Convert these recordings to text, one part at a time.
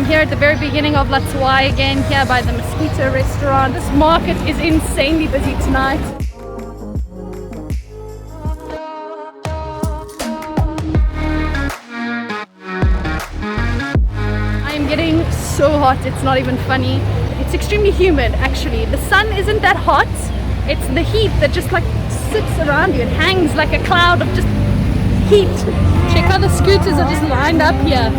here at the very beginning of Lat Sawai again, here by the Mosquito restaurant. This market is insanely busy tonight. I'm getting so hot, it's not even funny. It's extremely humid actually. The sun isn't that hot, it's the heat that just like sits around you. It hangs like a cloud of just heat. Check how the scooters are just lined up here.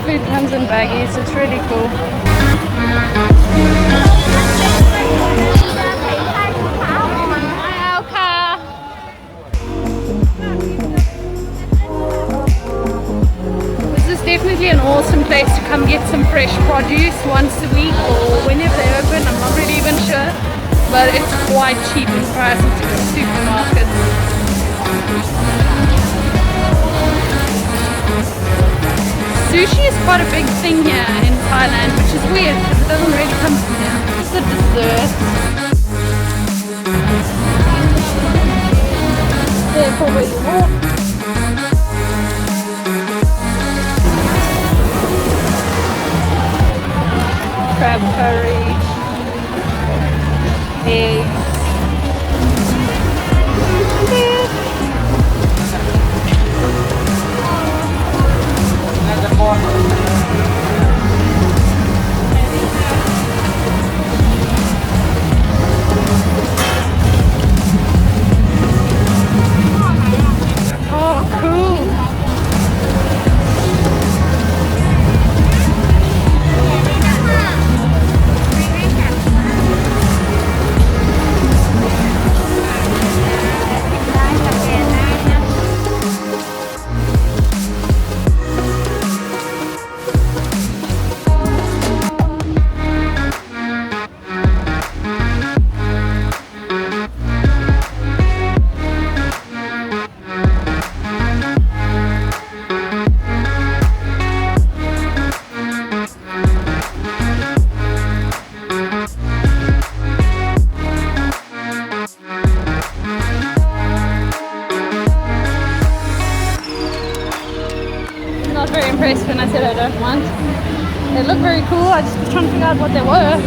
Food comes in baggies, it's really cool. This is definitely an awesome place to come get some fresh produce once a week or whenever they open, I'm not really even sure. But it's quite cheap in price to supermarkets. Sushi is quite a big thing here in Thailand, which is weird because it doesn't really come from here. It's the dessert. There's always more. Crab curry. Eggs. Impressed when I said I don't want. They look very cool, I just was trying to figure out what they were.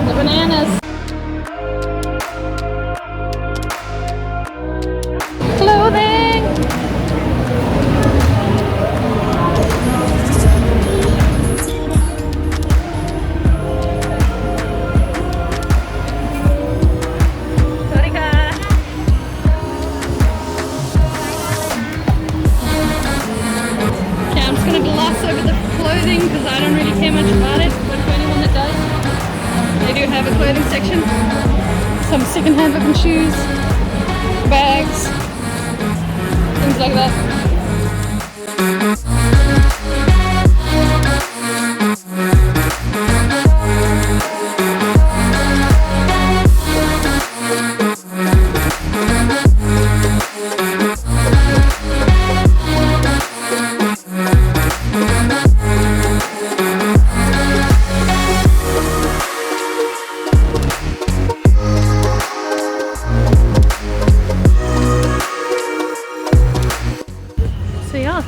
The bananas. that.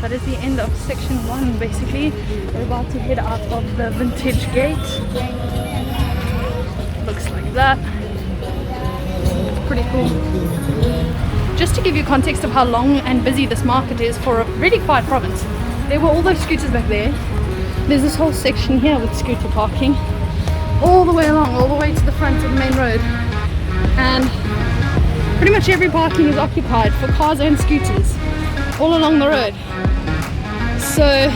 That is the end of section 1 basically. We're about to head out of the vintage gate. Looks like that. It's pretty cool. Just to give you context of how long and busy this market is for a really quiet province. There were all those scooters back there. There's this whole section here with scooter parking. All the way along, all the way to the front of the main road. And pretty much every parking is occupied for cars and scooters all along the road. So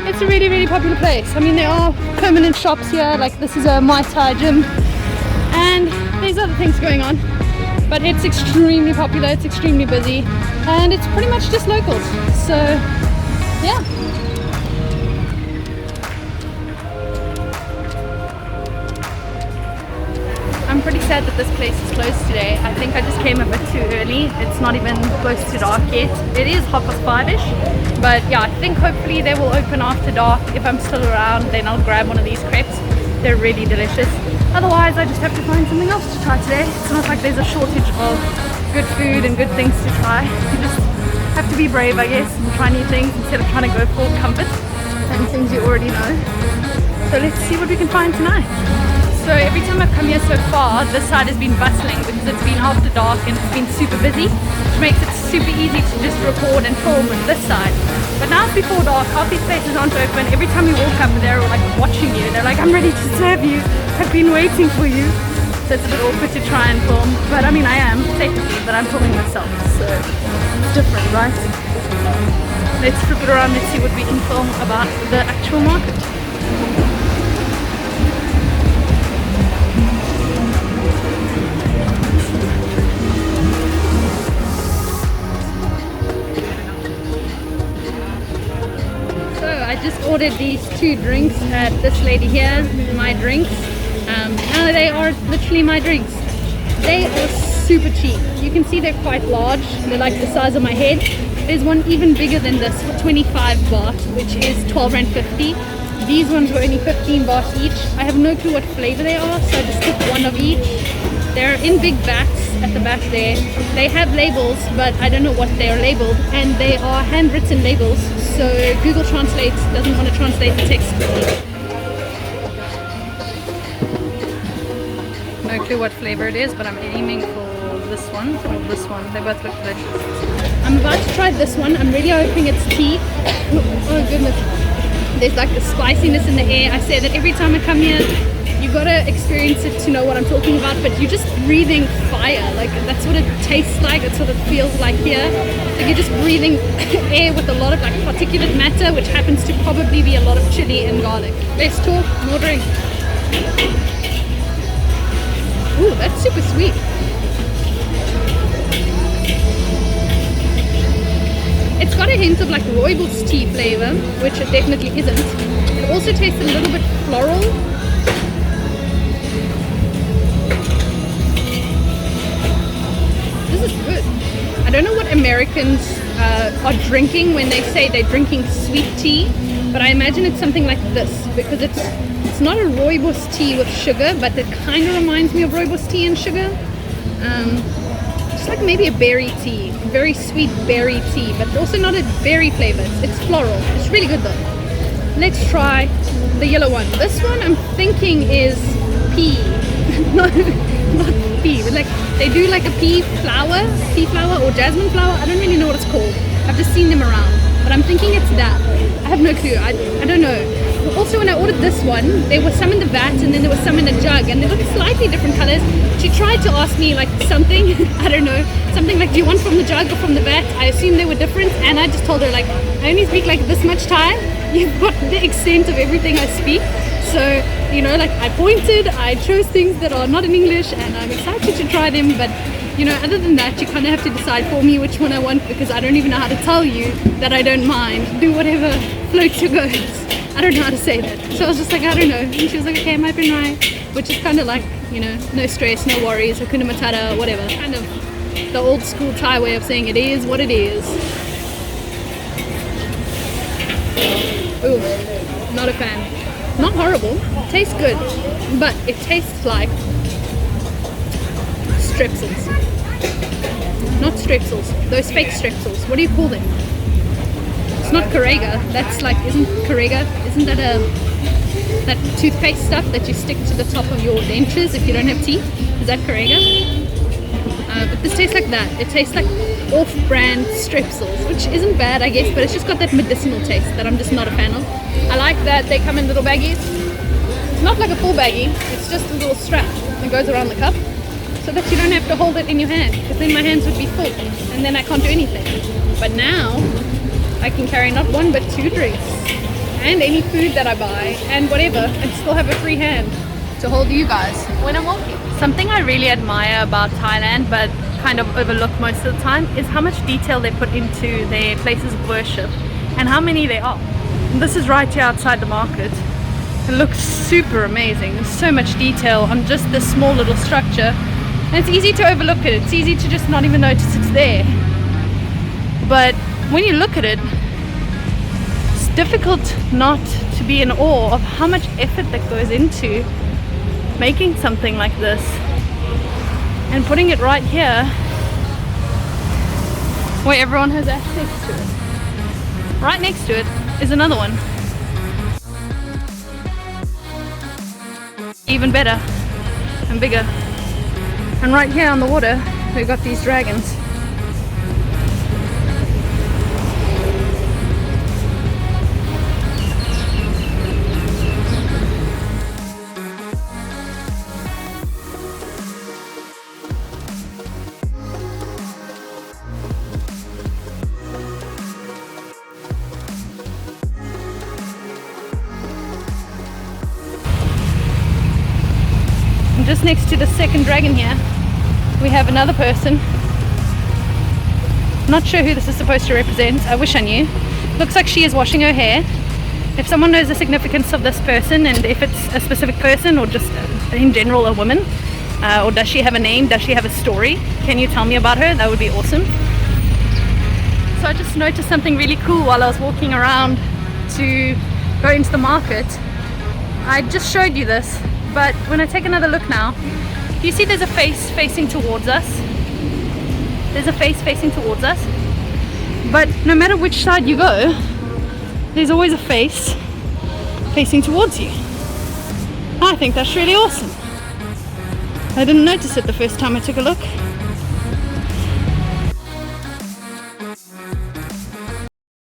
it's a really, really popular place. I mean, there are permanent shops here, like this is a Muay Thai gym, and there's other things going on, but it's extremely popular, it's extremely busy, and it's pretty much just locals. So yeah. I'm pretty sad that this place is closed today. I think I just came a bit too early. It's not even close to dark yet. It is 5:30ish, but yeah, I think hopefully they will open after dark. If I'm still around, then I'll grab one of these crepes. They're really delicious. Otherwise, I just have to find something else to try today. It's not like there's a shortage of good food and good things to try. You just have to be brave, I guess, and try new things instead of trying to go for comfort and things you already know. So let's see what we can find tonight. So every time I've come here so far, this side has been bustling because it's been after dark and it's been super busy, which makes it super easy to just record and film with this side. But now it's before dark, half these places aren't open. Every time you walk up, they're like watching you. They're like, I'm ready to serve you. I've been waiting for you. So it's a bit awkward to try and film. But I mean, I am, safely, but I'm filming myself. So it's different, right? Let's flip it around, let's see what we can film about the actual market. I just ordered these 2 drinks at this lady here, my drinks. Now they are literally my drinks. They are super cheap. You can see they're quite large. They're like the size of my head. There's one even bigger than this for 25 baht, which is 12.50 Rand. These ones were only 15 baht each. I have no clue what flavor they are, so I just took one of each. They're in big vats at the back there. They have labels, but I don't know what they are labeled, and they are handwritten labels, so Google Translate doesn't want to translate the text quickly. No clue what flavor it is, but I'm aiming for this one or this one. They both look delicious. I'm about to try this one. I'm really hoping it's tea. Oh goodness. There's like the spiciness in the air. I say that every time I come here. You gotta experience it to know what I'm talking about, but you're just breathing fire. Like that's what it tastes like, that's what it feels like here. Like you're just breathing air with a lot of like particulate matter, which happens to probably be a lot of chili and garlic. Let's talk, more drink. Ooh, that's super sweet. It's got a hint of like rooibos tea flavor, which it definitely isn't. It also tastes a little bit floral. This is good. I don't know what Americans are drinking when they say they're drinking sweet tea, but I imagine it's something like this because it's not a rooibos tea with sugar, but it kind of reminds me of rooibos tea and sugar. Just like maybe a berry tea, very sweet berry tea, but also not a berry flavor. It's floral. It's really good though. Let's try the yellow one. This one I'm thinking is pea. not pea, but like they do like a pea flower or jasmine flower. I don't really know what it's called. I've just seen them around, but I'm thinking it's that. I have no clue. I don't know. Also, when I ordered this one, there was some in the vat and then there was some in a jug, and they looked slightly different colors. She tried to ask me like something, I don't know, something like, do you want from the jug or from the vat? I assumed they were different, and I just told her like, I only speak like this much Thai. You've got the extent of everything I speak. So, you know, like I pointed, I chose things that are not in English, and I'm excited to try them, but you know, other than that, you kind of have to decide for me which one I want, because I don't even know how to tell you that I don't mind. Do whatever floats your boats. I don't know how to say that. So I was just like, I don't know. And she was like, okay, might be right. Which is kind of like, you know, no stress, no worries, hakuna matata, whatever. Kind of the old school Thai way of saying it is what it is. Ooh, not a fan. Not horrible. Tastes good. But it tastes like strepsils. Not strepsils. Those fake strepsils. What do you call them? It's not Corega. That's like, isn't that that toothpaste stuff that you stick to the top of your dentures if you don't have teeth? Is that Corega? But this tastes like that. It tastes like off-brand strepsils, which isn't bad, I guess, but it's just got that medicinal taste that I'm just not a fan of. I like that they come in little baggies. It's not like a full baggie. It's just a little strap that goes around the cup, so that you don't have to hold it in your hand, because then my hands would be full and then I can't do anything. But now I can carry not one but 2 drinks and any food that I buy and whatever, and still have a free hand to hold you guys when I'm walking. Something I really admire about Thailand, but kind of overlook most of the time, is how much detail they put into their places of worship and how many there are. And this is right here outside the market. It looks super amazing. There's so much detail on just this small little structure. And it's easy to overlook it. It's easy to just not even notice it's there. But when you look at it, it's difficult not to be in awe of how much effort that goes into making something like this and putting it right here where everyone has access to it. Right next to it is another one. Even better and bigger. And right here on the water, we've got these dragons. And just next to the second dragon here, we have another person. Not sure who this is supposed to represent. I wish I knew. Looks like she is washing her hair. If someone knows the significance of this person, and if it's a specific person or just in general a woman, or does she have a name, does she have a story, can you tell me about her? That would be awesome. So I just noticed something really cool while I was walking around to go into the market. I just showed you this, but when I take another look now, you see there's a face facing towards us. There's a face facing towards us. But no matter which side you go, there's always a face facing towards you. I think that's really awesome. I didn't notice it the first time I took a look.